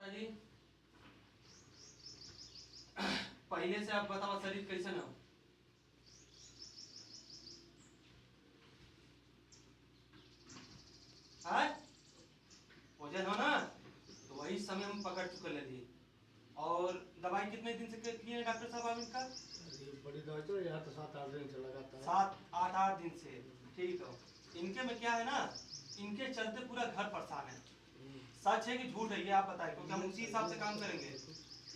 जी पहले से आप बताओ शरीर कैसन हो? है वजन हो ना, तो वही समय हम पकड़ चुके लगे। और दवाई कितने दिन से किए हैं डॉक्टर साहब आप इनका? बड़ी दवाई तो यहाँ तो 7-8 दिन से लगातार। 7-8 दिन से। ठीक है। इनके में क्या है ना, इनके चलते पूरा घर परेशान है। सच है कि झूठ है ये आप बताएं, क्योंकि हम उसी हिसाब से काम करेंगे।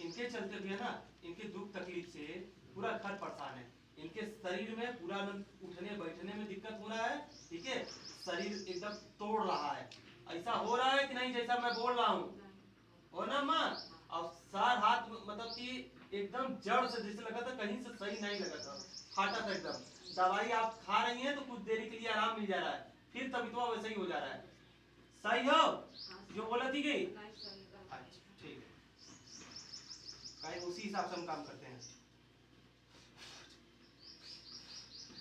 इनके चलते भी है ना, इनके दुख तकलीफ से पूरा घर परेशान है। इनके शरीर में पूरा उठने बैठने में दिक्कत हो रहा है। ठीक है, शरीर एकदम तोड़ रहा है। ऐसा हो रहा है कि नहीं जैसा मैं बोल रहा हूँ? हो ना माँ? और सर हाथ मतलब कि एकदम जड़ से जैसे लगा था कहीं से सही नहीं लगा था, फाटा था एकदम। दवाई आप खा रही हैं तो कुछ देरी के लिए आराम मिल जा रहा है, फिर तबीयत वैसे ही हो जा रहा है। सही हो जो बोला थी गई? अच्छा ठीक है, कहीं उसी हिसाब से हम काम करते हैं।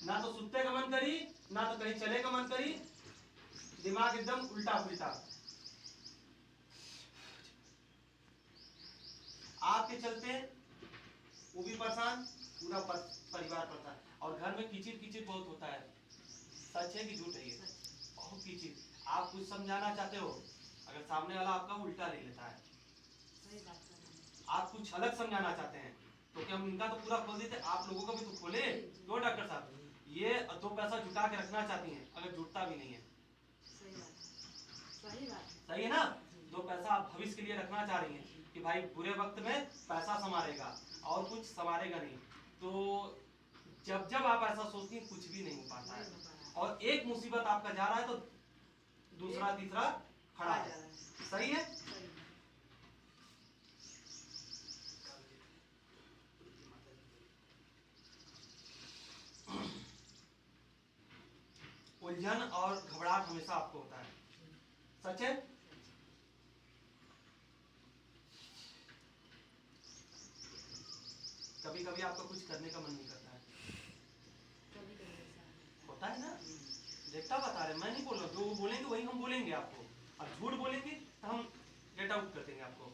ना तो सुत्ते का मन करी, ना तो कहीं चले का मन करी, दिमाग एकदम उल्टा पुल्टा। आपके चलते वो भी परेशान, पूरा परिवार परेशान। और घर में कीचिड़ कीचिड़ बहुत होता है। सच है कि झूठ है ये? बहुत कीचिड़। आप कुछ समझाना चाहते हो, अगर सामने वाला आपका उल्टा ले लेता है। आप कुछ अलग समझाना चाहते हैं तो क्या हम इनका तो पूरा खोल देते, आप लोगों का भी तो खोले। क्यों डॉक्टर साहब? ये 2 पैसा जुटा के रखना चाहती हैं, अगर जुटता भी नहीं है। सही है ना? 2 पैसा आप भविष्य के लिए रखना चाह रही हैं कि भाई बुरे वक्त में पैसा संभालेगा और कुछ संभालेगा नहीं। तो जब जब आप ऐसा सोचती हैं कुछ भी नहीं हो पाता है, और एक मुसीबत आपका जा रहा है तो दूसरा तीसरा खड़ा है। सही है? उलझन और घबराहट हमेशा आपको होता है। सच है? कभी कभी आपका कुछ करने का मन नहीं करता है, होता है ना? देखता बता रहे, मैं नहीं बोल रहा, जो वो बोलेंगे वही हम बोलेंगे आपको। अब झूठ बोलेंगे तो हम गेट आउट कर देंगे आपको।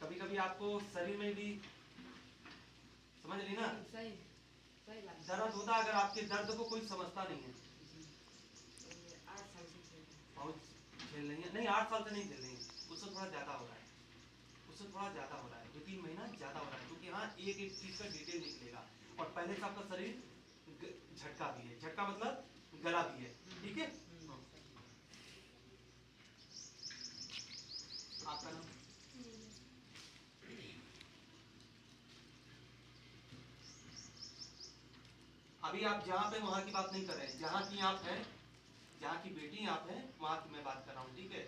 कभी कभी आपको शरीर में भी, समझ रही ना, दर्द होता है, अगर आपके दर्द को कोई समझता नहीं है। 8 साल से बहुत झेल रही है? नहीं 8 साल से नहीं झेल रही है, उससे थोड़ा ज्यादा हो रहा है, उससे थोड़ा ज्यादा हो रहा है, 2-3 महीना ज्यादा हो रहा है, क्योंकि हाँ एक एक चीज का डिटेल निकलेगा। और पहले से आपका शरीर झटका भी है, झटका मतलब गला भी है। ठीक है? आपका नाम? अभी आप जहाँ पे वहां की बात नहीं कर रहे हैं, जहाँ की आप हैं, जहाँ की बेटी आप हैं, वहां की मैं बात कर रहा हूँ। ठीक है?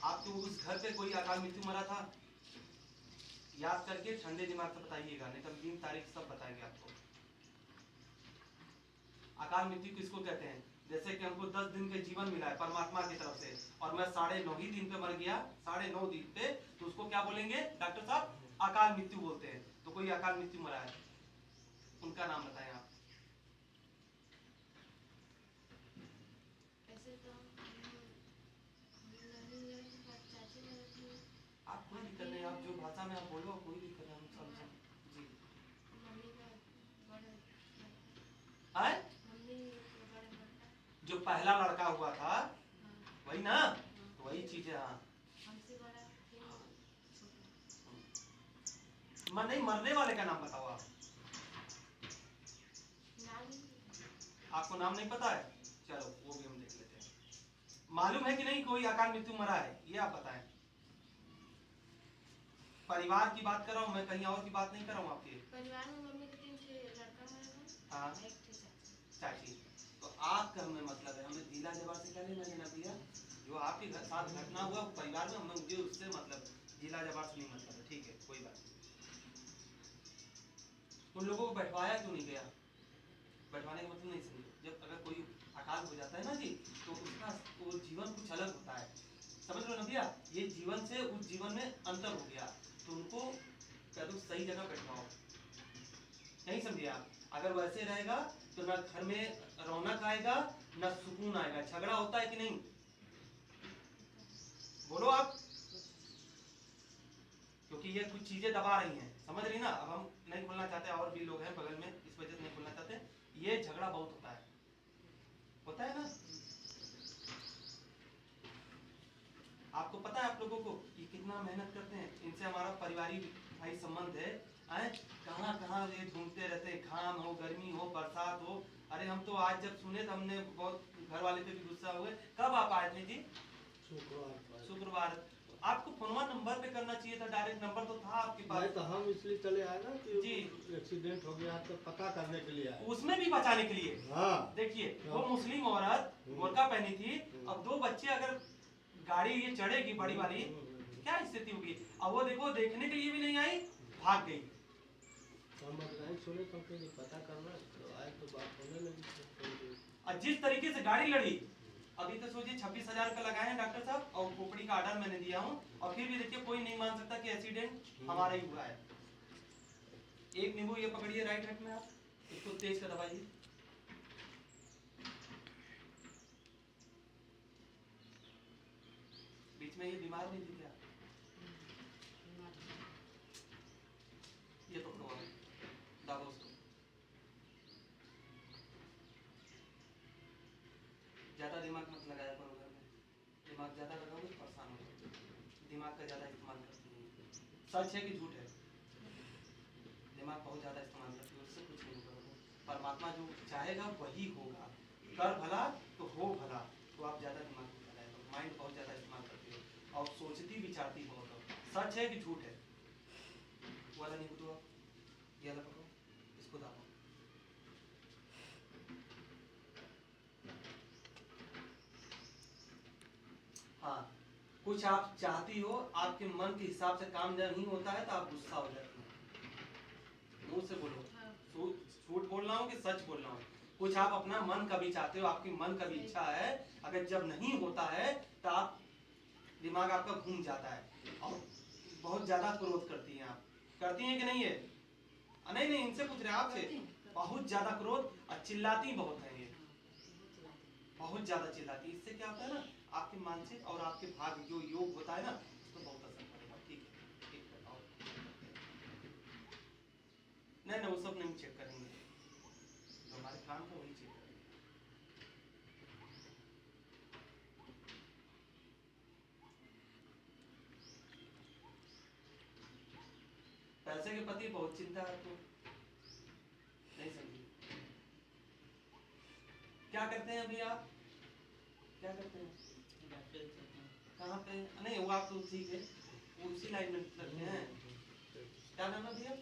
आपके उस घर पे कोई अकाल मृत्यु मरा था? याद करके ठंडे दिमाग से बताइएगा, नहीं तो हम दिन तारीख सब बताएंगे आपको। अकाल मृत्यु किसको कहते हैं? जैसे कि हमको 10 दिन के जीवन मिला है परमात्मा की तरफ से, और मैं 9.5 ही दिन पे मर गया, 9.5 दिन पे, तो उसको क्या बोलेंगे डॉक्टर साहब? अकाल मृत्यु बोलते हैं। तो कोई अकाल मृत्यु मरा है, उनका नाम बताएं आप। आप कोई दिक्कत नहीं, आप जो भाषा में आप बोलो कोई दिक्कत नहीं, हम समझ जी। है? जो पहला लड़का हुआ था वही ना, तो वही चीज है। हाँ नहीं, मरने वाले का नाम बताओ आप। आपको नाम नहीं पता है? चलो वो भी हम देख लेते हैं। मालूम है कि नहीं कोई अकाल मृत्यु मरा है, ये आप बताएं। परिवार की बात कर रहा हूँ मैं, कहीं और की बात नहीं कर रहा हूँ। आपके परिवार में मम्मी के 3 लड़का मरा, हाँ एक चाची। तो आपका हमें मतलब है, हमें जिला जवाब से क्या लेना देना भैया? जो आपके साथ घटना हुआ परिवार में, हमें मुझे उससे मतलब, जिला जवाब से नहीं मतलब है। ठीक है, कोई बात नहीं। उन लोगों को बैठवाया क्यों नहीं गया? बैठवाने का मतलब नहीं समझे। जब अगर कोई अकाल हो जाता है ना जी, तो उसका वो जीवन कुछ अलग होता है, समझ लो ना भैया। ये जीवन से उस जीवन में अंतर हो गया, तो उनको क्या दो सही जगह बैठवाओ। नहीं समझे आप? अगर वैसे रहेगा तो ना घर में रौनक आएगा, न सुकून आएगा। झगड़ा होता है कि नहीं, बोलो आप, क्योंकि ये कुछ चीजें दबा रही हैं, समझ रही ना। अब हम नहीं बोलना चाहते, और भी लोग हैं बगल में, इस वजह से नहीं बोलना चाहते। ये झगड़ा बहुत होता है ना। आपको पता है आप लोगों को ये कितना मेहनत करते हैं, इनसे हमारा पारिवारिक भाई संबंध है। कहाँ कहाँ ये ढूंढते रहते हैं, घाम हो, गर्मी हो, बरसात हो। अरे हम तो आज जब सुने तो हमने बहुत घर वाले पे भी गुस्सा हुए। कब आप आए थे जी? शुक्रवार। आपको फोनवा नंबर पे करना चाहिए था, डायरेक्ट नंबर तो था आपके पास। तो हम इसलिए चले आए ना कि जी एक्सीडेंट हो गया तो पता करने के लिए आए। उसमें भी बचाने के लिए। हाँ देखिए वो मुस्लिम औरत बुर्का पहनी थी, अब 2 बच्चे अगर गाड़ी ये चढ़ेगी बड़ी वाली तो क्या स्थिति होगी। अब वो देखो देखने के लिए भी नहीं आई, भाग गई। हम नहीं सुने तो पता करना तो आए तो बात होने लगी। और जिस तरीके से गाड़ी लड़ी, अभी तो सोचिए 26,000 रुपये लगाए हैं डॉक्टर साहब, और खोपड़ी का ऑर्डर मैंने दिया हूँ, और फिर भी देखिए कोई नहीं मान सकता कि एक्सीडेंट हमारा ही हुआ है। एक नींबू ये पकड़िए राइट हैंड में, आप इसको तेज कर दबाइए। बीच में ये बीमार नहीं थी क्या? ये पकड़ो आप, दबाओ उसको। ज्यादा दिमाग मत लगाया करो घर में, दिमाग ज्यादा लगाओगे तो परेशान हो, दिमाग का ज्यादा इस्तेमाल करती है। सच है कि झूठ है? दिमाग बहुत ज्यादा इस्तेमाल करती है, उससे कुछ नहीं होगा। परमात्मा जो चाहेगा वही होगा, कर भला तो हो भला। तो आप ज्यादा दिमाग को लगाया करो, माइंड बहुत ज्यादा इस्तेमाल करती हो और सोचती विचारती बहुत हो। सच है कि झूठ है? वाला नहीं बुझो, ये वाला पकड़ो, इसको दाबो। हाँ, कुछ आप चाहती हो, आपके मन के हिसाब से काम नहीं होता है तो आप गुस्सा हो जाती है। मुंह से बोलो, झूठ बोल रहा हूँ कि सच बोल रहा हूँ। कुछ आप अपना मन का भी चाहते हो, आपकी मन का भी इच्छा है, अगर जब नहीं होता है तो आप दिमाग आपका घूम जाता है और बहुत ज्यादा क्रोध करती हैं। आप करती हैं कि नहीं है? नहीं नहीं, इनसे पूछ रहे हैं आपसे। बहुत ज्यादा क्रोध और चिल्लाती बहुत है ये, बहुत ज्यादा चिल्लाती। इससे क्या होता है ना, आपके मानसिक और आपके भाग जो योग होता है ना, उसको बहुत असर पड़ेगा। ठीक है, ठीक है, और नहीं वो सब नहीं चेक करेंगे, जो हमारे काम का वही चेक करेंगे। पैसे के प्रति बहुत चिंता है आपको, नहीं समझी? क्या करते हैं अभी आप, क्या करते हैं? कहाँ पे? नहीं वो आप तो ठीक है, वो उसी लाइन में लगते हैं। क्या नाम है भैया?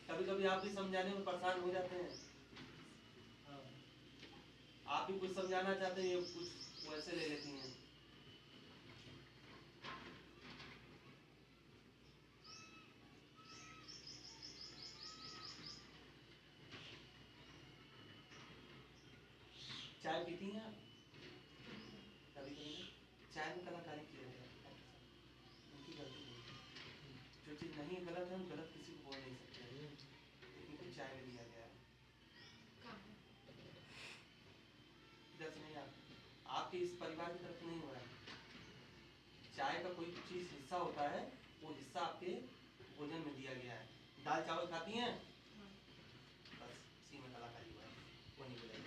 कभी कभी आप भी समझाने में परेशान हो जाते हैं, आप भी कुछ समझाना चाहते हैं, कुछ वैसे ले लेती हैं। चाय पीती हैं आप? कभी कभी चाय में कलाकारी की जाती है, उनकी गलती नहीं। जो चीज़ नहीं गलत है हम गलत किसी को बोल नहीं सकते, लेकिन चाय में दिया गया है। इधर से नहीं, आपके इस परिवार की तरफ नहीं हो रहा है। चाय का कोई चीज़ हिस्सा होता है, वो हिस्सा आपके भोजन में दिया गया है। दाल चावल खाती हैं, बस इसी में कलाकारी हुआ है, वो नहीं बोलेगी।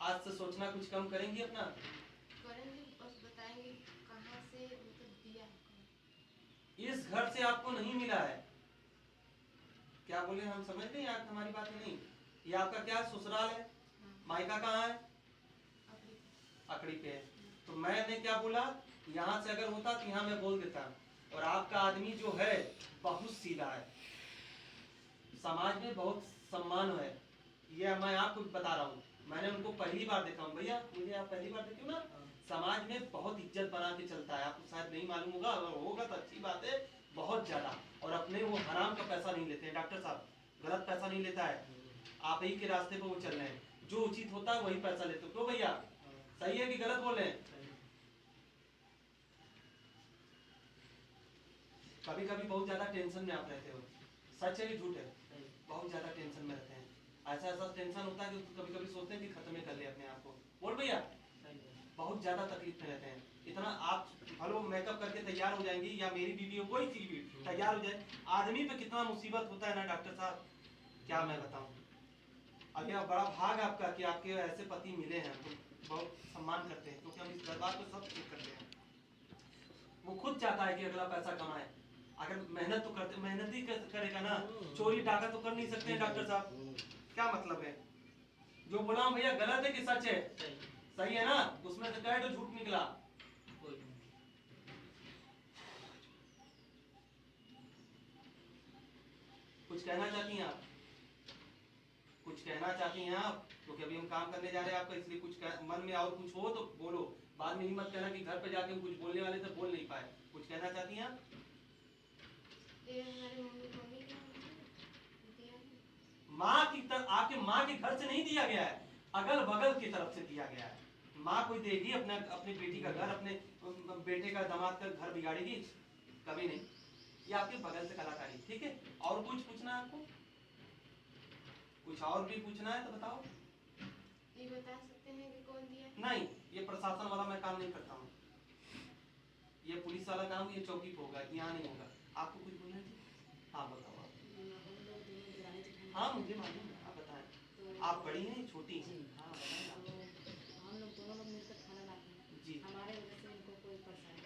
आज से सोचना कुछ कम करेंगी अपना? करेंगे, बस बताएंगे कहाँ से मतलब दिया है। इस घर से आपको नहीं मिला है, क्या बोले हम समझ नहीं, आप हमारी बात नहीं। ये आपका क्या ससुराल है? मायका कहाँ है? अकड़ी पे है। तो मैंने क्या बोला, यहाँ से अगर होता तो यहाँ मैं बोल देता। और आपका आदमी जो है बहुत सीधा है, समाज में बहुत सम्मान है, ये मैं आपको बता रहा हूँ। मैंने उनको पहली बार देखा हूँ भैया, मुझे आप पहली बार देखे हो ना। समाज में बहुत इज्जत बना के चलता है, आपको शायद नहीं मालूम होगा, अगर होगा तो अच्छी बात है, बहुत ज्यादा। और अपने वो हराम का पैसा नहीं लेते हैं डॉक्टर साहब, गलत पैसा नहीं लेता है। आप ही के रास्ते पे वो चल रहे हैं, जो उचित होता है वही पैसा लेते हो। क्यों भैया, सही है कि गलत बोल रहे हैं? कभी कभी बहुत ज्यादा टेंशन में आप रहते हो, सच है कि झूठ है? बहुत ज्यादा टेंशन में रहते हैं, ऐसा ऐसा टेंशन होता है कि कभी कभी सोचते हैं कि खत्म ही कर ले अपने आप को। बोल भैया, बहुत ज्यादा तकलीफ में रहते हैं। इतना आप भलो मेकअप करके तैयार हो जाएंगी या मेरी बीवी हो, कोई चीज भी तैयार हो जाए, आदमी पे कितना मुसीबत होता है ना डॉक्टर साहब, क्या मैं बताऊं। अब यह बड़ा भाग आपका कि आपके ऐसे पति मिले हैं, तो बहुत सम्मान करते हैं, क्योंकि हम इस दरबार पर सब चेक करते हैं। वो खुद चाहता है कि अगला पैसा कमाए, अगर मेहनत तो करते, मेहनत ही करेगा ना, चोरी डाका तो कर नहीं सकते हैं डॉक्टर साहब, क्या मतलब है। जो बोला हूं भैया गलत है कि सच है? सही है ना, उसमें से कहे तो झूठ निकला। कुछ कहना चाहती हैं आप? कुछ कहना चाहती हैं आप? क्योंकि अभी हम काम करने जा रहे हैं आपका, इसलिए कुछ मन में और कुछ हो तो बोलो, बाद में ही मत कहना कि घर पे जाके हम कुछ बोलने वाले थे बोल नहीं पाए। कुछ कहना चाहती हैं आप? ये हमारे मम्मी का दिया है। माँ की तरफ, आपके माँ के घर से नहीं दिया गया है, अगल बगल की तरफ से दिया गया है। माँ कोई देगी अपने अपनी बेटी का घर, अपने बेटे का दामाद का घर बिगाड़ेगी? कभी नहीं। ये आपके बगल से कलाकारी, ठीक है। और कुछ पूछना है आपको? कुछ और भी पूछना है तो बताओ। ये बता सकते हैं कि कौन दिया है? नहीं, ये प्रशासन वाला मैं काम नहीं करता हूँ, ये पुलिस वाला काम ये चौकी पे होगा, यहाँ नहीं होगा। आपको कुछ बोलना है? हाँ बताओ आप। हाँ मुझे मालूम है, आप बताएं। आप बड़ी हैं छोटी हैं? हाँ बताएं आप। हम लोग दोनों लोग मिलकर खाना लाते हैं जी। हमारे वजह से उनको कोई परेशानी।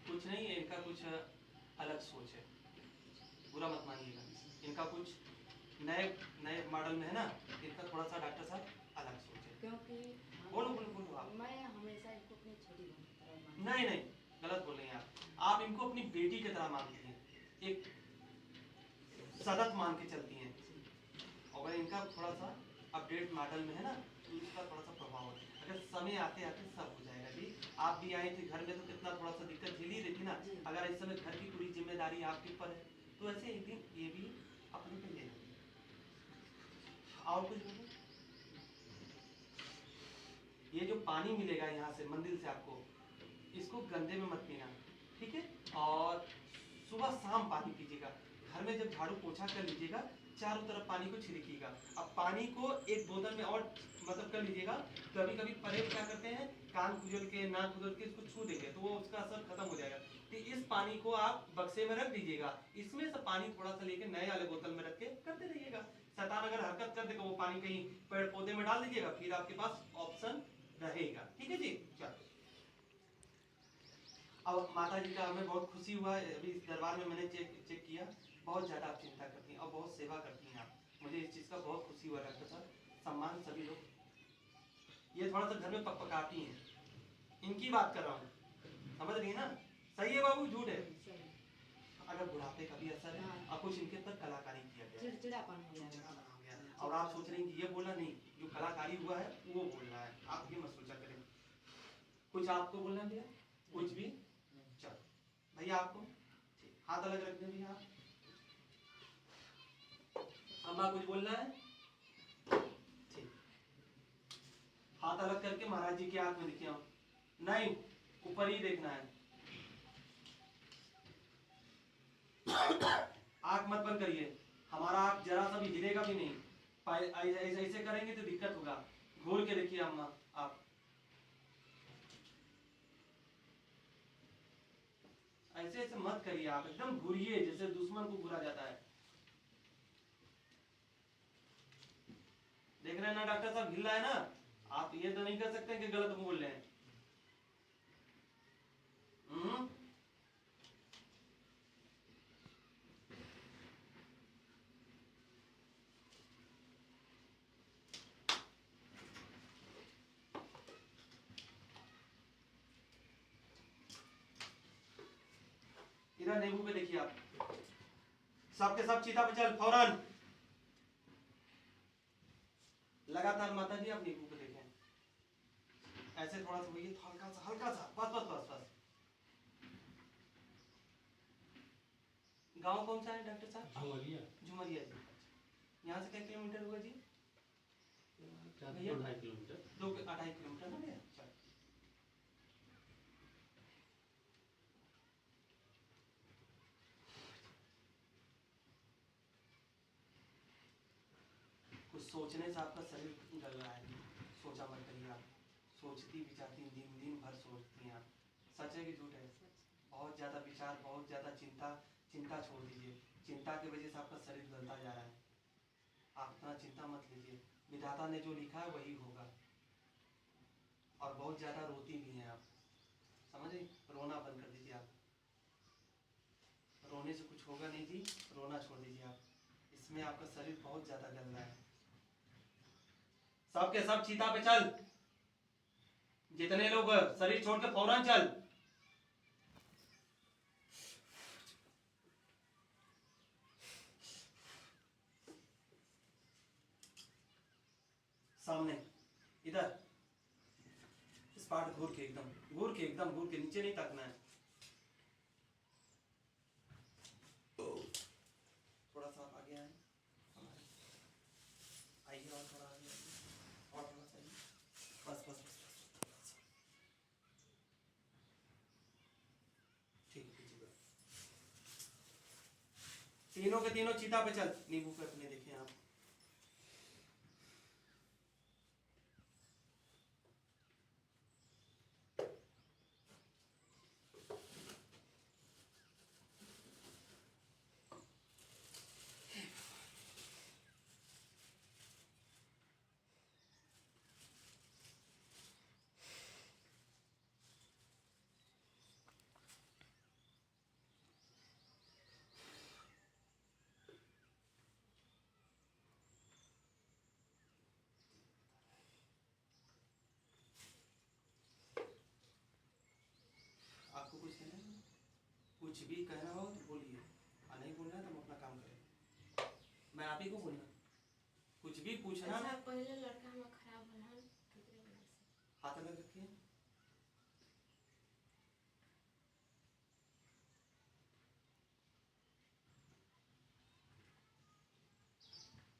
कुछ नहीं है, इनका कुछ अलग सोच है, बुरा मत मानिएगा। इनका कुछ नए नए मॉडल में है ना, इनका थोड़ा सा डॉक्टर साहब अलग सोच है। क्योंकि बोलो बोलो बोलो आप। मैं हमेशा इनको अपनी छोटी बहन की तरह मानती हूँ। नहीं नहीं, गलत बोल रहे हैं आप इनको अपनी बेटी की तरह मानती हैं, एक सदत मान के चलती हैं। और इनका थोड़ा सा अपडेट मॉडल में है ना, तो इसका थोड़ा सा प्रभाव है। अगर समय आते आते सब हो जाएगा जी। आप भी आए थे घर में तो कितना थोड़ा सा दिक्कत झेली रही थी ना, अगर इस समय घर की पूरी जिम्मेदारी आपके ऊपर है, तो ऐसे एक दिन ये भी अपने पे ले लेंगे। और कुछ बोलो? ये जो पानी मिलेगा यहाँ से मंदिर से आपको, इसको गंदे में मत पीना, ठीक है। और सुबह शाम पानी पीजिएगा। घर में जब झाड़ू पोछा कर लीजिएगा, चारों तरफ पानी को छिड़किएगा। अब पानी को एक बोतल में और मतलब कर लीजिएगा। कभी कभी परेब क्या करते हैं, कान खुजल के नाक खुजल के इसको छू देंगे तो वो उसका असर खत्म हो जाएगा। तो इस पानी को आप बक्से में रख दीजिएगा, इसमें से पानी थोड़ा सा लेके नए वाले बोतल में रख के करते रहिएगा। शैतान अगर हरकत कर देगा, वो पानी कहीं पेड़ पौधे में डाल दीजिएगा, फिर आपके पास ऑप्शन रहेगा, ठीक है जी। चलो, अब माता जी का हमें बहुत खुशी हुआ है, अभी इस दरबार में मैंने चेक किया, बहुत ज़्यादा आप चिंता करती हैं और बहुत सेवा करती हैं आप, मुझे इस चीज़ का बहुत खुशी हुआ डॉक्टर साहब। सम्मान सभी लोग। ये थोड़ा सा घर में पकपकाती हैं, इनकी बात कर रहा हूँ, समझ रही है ना? सही है बाबू, झूठ है? अगर बुढ़ापे का भी असर है और कुछ इनके अंदर कलाकारी किया गया है, चिड़चिड़ापन हो जाएगा। चिड़चिड़ापन हो गया है। और आप सोच रही हैं कि ये बोला नहीं, जो कलाकारी हुआ है वो बोल रहा है, आप ये मत सोचा करें। कुछ आपको बोलना भैया? कुछ भी? चलो भैया आपको ठीक, हाथ अलग रख दें भैया आप। अम्मा कुछ बोलना है? ठीक, हाथ अलग करके महाराज जी की आंख में देखिए। नहीं, ऊपर ही देखना है, आंख मत बंद करिए, हमारा आंख जरा सा भी हिलेगा भी नहीं। ऐसे करेंगे तो दिक्कत होगा। घूर के देखिए अम्मा आप, ऐसे ऐसे मत करिए आप, एकदम घूरिए जैसे दुश्मन को घूरा जाता है। देख रहे हैं ना डॉक्टर साहब, हिल रहा है ना? आप ये तो नहीं कर सकते कि गलत बोल रहे हैं। इधर नींबू पे देखिए आप, सबके सब चीता पे चल फौरन। लगातार माता जी आप नींबू पे देखें, ऐसे थोड़ा सा वही हल्का सा बस बस बस बस। गांव कौन सा है डॉक्टर साहब? झुमरिया। झुमरिया जी। यहाँ से कितने किलोमीटर होगा जी? भैया 2.5 किलोमीटर। 2-2.5 किलोमीटर ना भैया? चल। कुछ सोचने से आपका शरीर गल रहा है, सोचा मत करिए आप। सोचती विचारती दिन दिन भर सोचती हैं आप। सच है कि झूठ है? बहुत ज़्यादा विचार, बहुत ज़्यादा चिंता। चिंता छोड़ दीजिए। चिंता की वजह से आपका शरीर गलता जा रहा है। आप इतना चिंता मत लीजिए। विधाता ने जो लिखा है वही होगा। और बहुत ज़्यादा रोती भी हैं आप, समझे? रोना बंद कर दीजिए आप। रोने से कुछ होगा नहीं जी, रोना छोड़ दीजिए आप। इसमें आपका शरीर बहुत ज़्यादा गल रहा है। सब के सब चीता पे चल। जितने लोग शरीर छोड़ के फौरन चल। सामने इधर स्पॉट घूर के एकदम, घूर के एकदम, घूर के, नीचे नहीं ताकना है। थोड़ा सा आगे आए, आइए और थोड़ा आगे आइए, और थोड़ा सा आइए। बस बस बस बस। ठीक है, पीछे बैठ। तीनों के तीनों चीता पे चल। नींबू पे अपने देखें आप। आपको कुछ कहना है? कुछ भी कहना हो तो बोलिए, और नहीं बोलना है तो हम अपना काम करें। मैं आप ही को बोलना, कुछ भी पूछना। अच्छा पहले लड़का हम खराब होला कितने बजे से? हाथ अलग रखिए।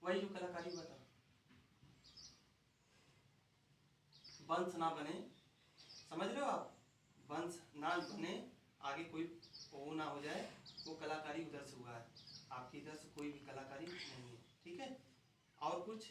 वही जो कलाकारी बता, वंश ना बने, समझ रहे हो आप? वंश ना बने, आगे कोई वो ना हो जाए, वो कलाकारी उधर से हुआ है। आपकी इधर से कोई भी कलाकारी नहीं है, ठीक है? और कुछ?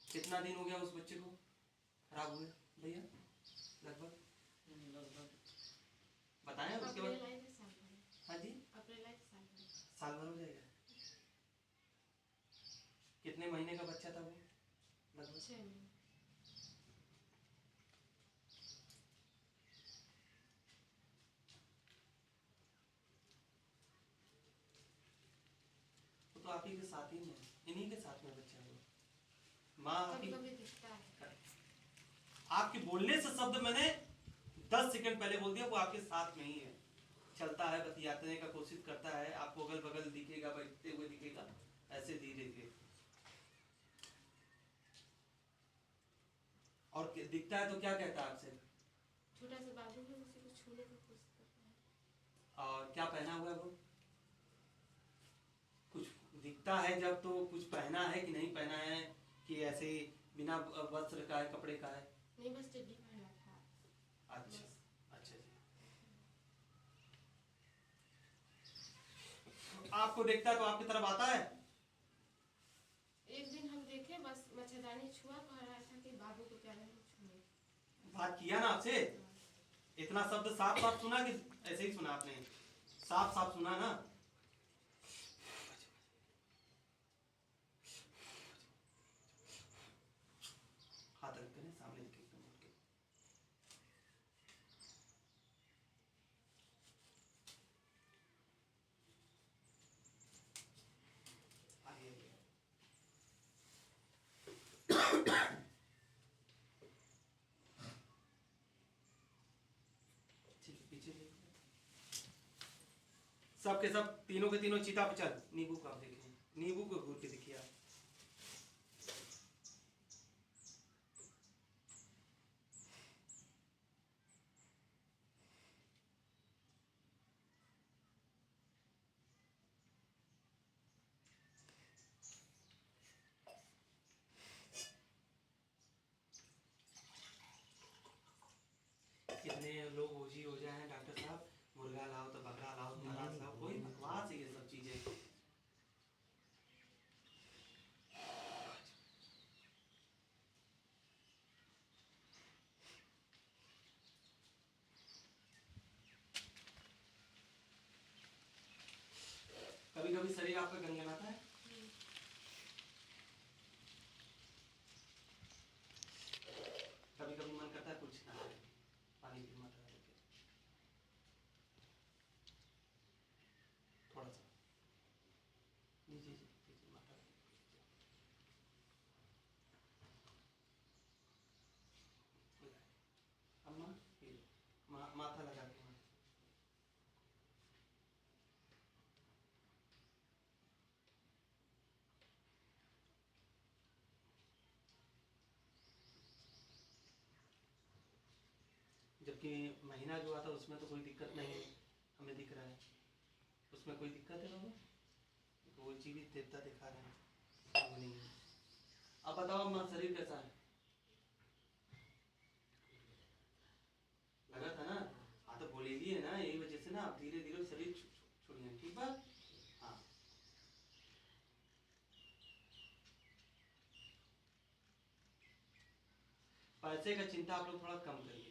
कितना दिन हो गया उस बच्चे को खराब हुए भैया? लगभग बताएं उसके बाद। अप्रैल आई थे साल भर। हाँ जी, अप्रैल आई थे साल भर। साल भर हो जाएगा। कितने महीने का बच्चा था वो लगभग? 6 महीने। वो तो आप ही के साथ ही में, इन्हीं के साथ में बच्चा है वो। माँ आप कभी ही, कभी दिखता है। आपके बोलने से शब्द मैंने 10 सेकंड पहले बोल दिया, वो आपके साथ में ही है। चलता है, बतियाने का कोशिश करता है, आपको अगल बगल दिखेगा, बैठते हुए दिखेगा, ऐसे धीरे धीरे। और दिखता है तो क्या कहता है आपसे? छोटा सा बाबू है, उसी को छूने की कोशिश करता है। और क्या पहना हुआ है वो? कुछ दिखता है जब तो कुछ पहना है कि नहीं पहना है, कि ऐसे बिना वस्त्र का है, कपड़े का है? नहीं बस चड्डी पहना था। अच्छा अच्छा जी। आपको देखता है तो आपकी तरफ आता है? एक दिन हम देखे, बस मच्छरदानी छुआ, कह रहा था कि बाबू को क्या नहीं छूने। बात किया ना आपसे? इतना शब्द साफ साफ सुना कि ऐसे ही सुना आपने? साफ साफ सुना ना? हाथ रख कर सामने देखे एकदम उठ के। आगे आगे। ठीक है, पीछे देखिए। सब के सब तीनों के तीनों चीता पे चल। नींबू को आप देखें, नींबू को घूर के देखिए आप। लोग ओझी हो जाए हैं डॉक्टर साहब, मुर्गा लाओ तो बकरा लाओ, नाराज लाओ, कोई बकवास है ये सब चीजें। कभी कभी शरीर आपका गनगनाता है? कभी कभी मन करता है कुछ ना करे, पानी की मात्रा लेके थोड़ा सा जी जी जी जी जी, मात्रा अम्मा ये माथा लगा के माथा। जबकि महीना जो आता है उसमें तो कोई दिक्कत नहीं है, हमें दिख रहा है, उसमें कोई दिक्कत है बाबा? तो वो जीवित देवता दिखा रहे हैं, समझ नहीं है। अब बताओ अम्मा, शरीर कैसा है? लगा था ना? हाँ तो बोलेगी है ना, यही वजह से ना आप धीरे धीरे शरीर छोड़िए, ठीक बात? हाँ पैसे का चिंता आप लोग थोड़ा कम करिए,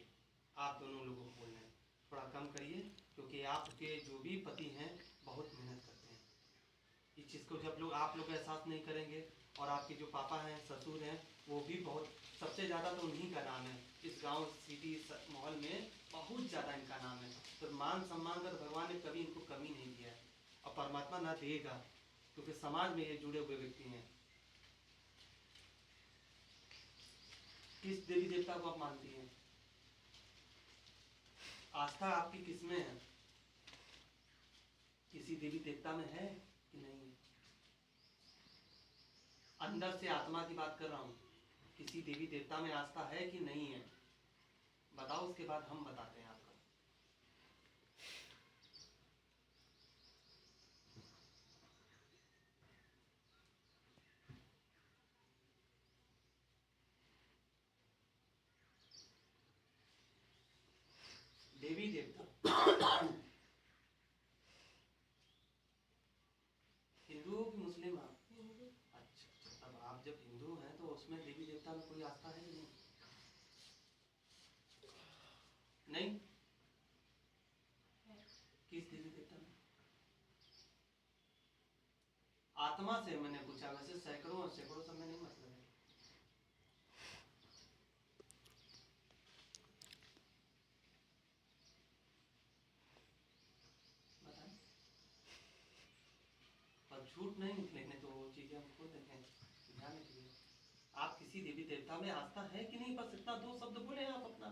आप दोनों लोगों को बोलना है थोड़ा कम करिए, क्योंकि आपके जो भी पति हैं बहुत मेहनत करते हैं। इस चीज़ को जब लोग आप लोग एहसास नहीं करेंगे, और आपके जो पापा हैं, ससुर हैं, वो भी बहुत, सबसे ज़्यादा तो उन्हीं का नाम है इस गांव सिटी माहौल में, बहुत ज़्यादा इनका नाम है। तो मान सम्मान का भगवान ने कभी इनको कमी नहीं दिया है, और परमात्मा ना देगा, क्योंकि समाज में ये जुड़े हुए व्यक्ति हैं। किस देवी देवता को आप मानती हैं? आस्था आपकी किसमें है? किसी देवी देवता में है कि नहीं है? अंदर से आत्मा की बात कर रहा हूँ, किसी देवी देवता में आस्था है कि नहीं है? बताओ, उसके बाद हम बताते हैं आपका। देवी देवता हिंदू हो कि मुस्लिम आप? अच्छा, अब आप जब हिंदू हैं तो उसमें देवी देवता में कोई आस्था है कि नहीं? नहीं? किस देवी देवता में? आत्मा से मैंने पूछा, वैसे सैकड़ों सैकड़ों सब में नहीं मतलब है। बताएं, पर झूठ नहीं निकलेंगे तो वो चीजें हम खुद देखें, ध्यान रखिए। आप किसी देवी देवता में आस्था है कि नहीं, बस इतना दो शब्द बोले आप अपना।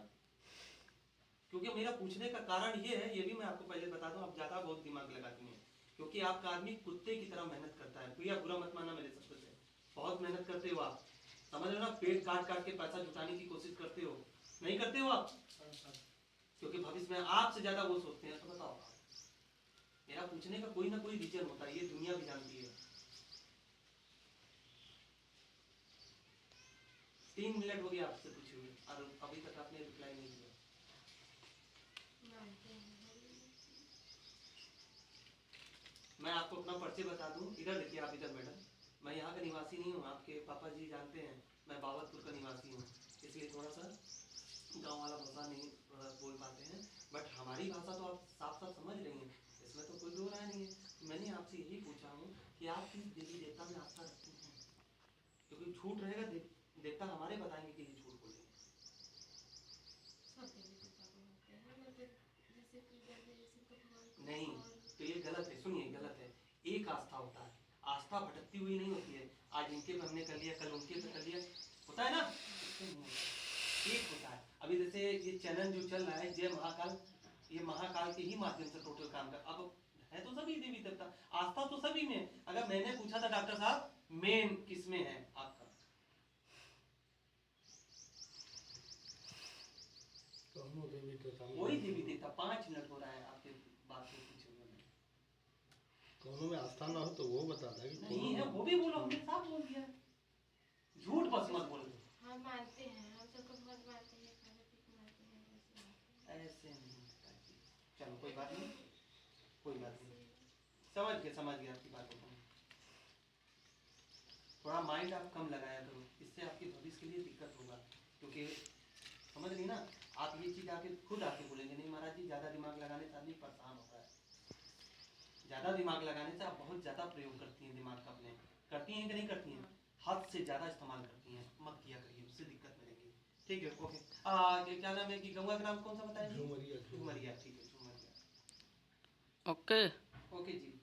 क्योंकि मेरा पूछने का कारण ये है, ये भी मैं आपको पहले बता दूं, आप ज्यादा बहुत दिमाग लगाती हैं, क्योंकि आपका आदमी कुत्ते की तरह मेहनत करता है। भैया बुरा मत मानना मेरे शब्द से, बहुत मेहनत करते हो आप, समझ रहे हो ना? पेट काट काट के पैसा जुटाने की कोशिश करते हो, नहीं करते हो आप? क्योंकि भविष्य में आपसे ज्यादा वो सोचते हैं। तो बताओ, मेरा पूछने का कोई ना कोई रीजन होता है, ये दुनिया भी जानती है। 3 मिनट हो गया आपसे पूछे हुए और अभी तक आपने रिप्लाई नहीं दिया। मानते हैं। मैं आपको अपना परिचय बता दूं, इधर देखिए आप, इधर मैडम, मैं यहाँ का निवासी नहीं हूँ, आपके पापा जी जानते हैं मैं बावतपुर का निवासी हूँ, इसलिए थोड़ा सा गांव वाला भाषा नहीं थोड़ा बोल पाते हैं, बट हमारी भाषा तो आप साफ साफ समझ रही हैं, इसमें तो कोई दो राय नहीं है। मैंने आपसे यही पूछा हूँ कि आप किस देवी देवता में आस्था रखते हैं, क्योंकि झूठ रहेगा देवता हमारे बताएंगे कि ये झूठ बोलेंगे। सब देवी देवता को मानते हैं, मतलब जैसे कि जैसे भगवान को नहीं, और तो ये गलत है, सुनिए गलत है। एक आस्था होता है, आस्था भटकती हुई नहीं होती है, आज इनके पे हमने कर लिया, कल उनके पे कर लिया, होता है ना? एक होता है। अभी जैसे ये चैनल जो चल रहा है जय महाकाल, ये महाकाल के ही माध्यम से टोटल काम कर, अब है तो सभी देवी देवता, आस्था तो सभी में। अगर मैंने पूछा था डॉक्टर साहब मेन किसमें है आपका, देवी देवता में, वही देवी देवता। 5 मिनट हो रहा है आपके बात को पूछे हुए में। दोनों में आस्था ना हो तो वो बताता है कि नहीं है, वो भी बोलो, हमने साफ बोल दिया, झूठ बस मत बोल दो। हम मानते हैं, हम सबको बहुत मानते हैं, खाने पीने मानते हैं, वैसे मानते हैं। ऐसे नहीं। बात नहीं, कोई बात नहीं, समझ गया आपकी बातों को। थोड़ा माइंड आप कम लगाया करो, इससे आपके भविष्य के लिए दिक्कत होगा, क्योंकि समझ रही ना आप, ये चीज़ आके खुद आके बोलेंगे नहीं महाराज जी ज़्यादा दिमाग लगाने से आदमी परेशान हो रहा है। ज़्यादा दिमाग लगाने से आप बहुत ज़्यादा प्रयोग करती हैं दिमाग का अपने, करती हैं कि नहीं करती हैं, हद से ज़्यादा इस्तेमाल करती हैं, मत किया करिए, उससे दिक्कत मिलेगी। ठीक है, ओके। क्या नाम है कि गंगा का नाम कौन सा बताया? झुमरिया। झुमरिया, ठीक है, झुमरिया। ओके। ओके जी।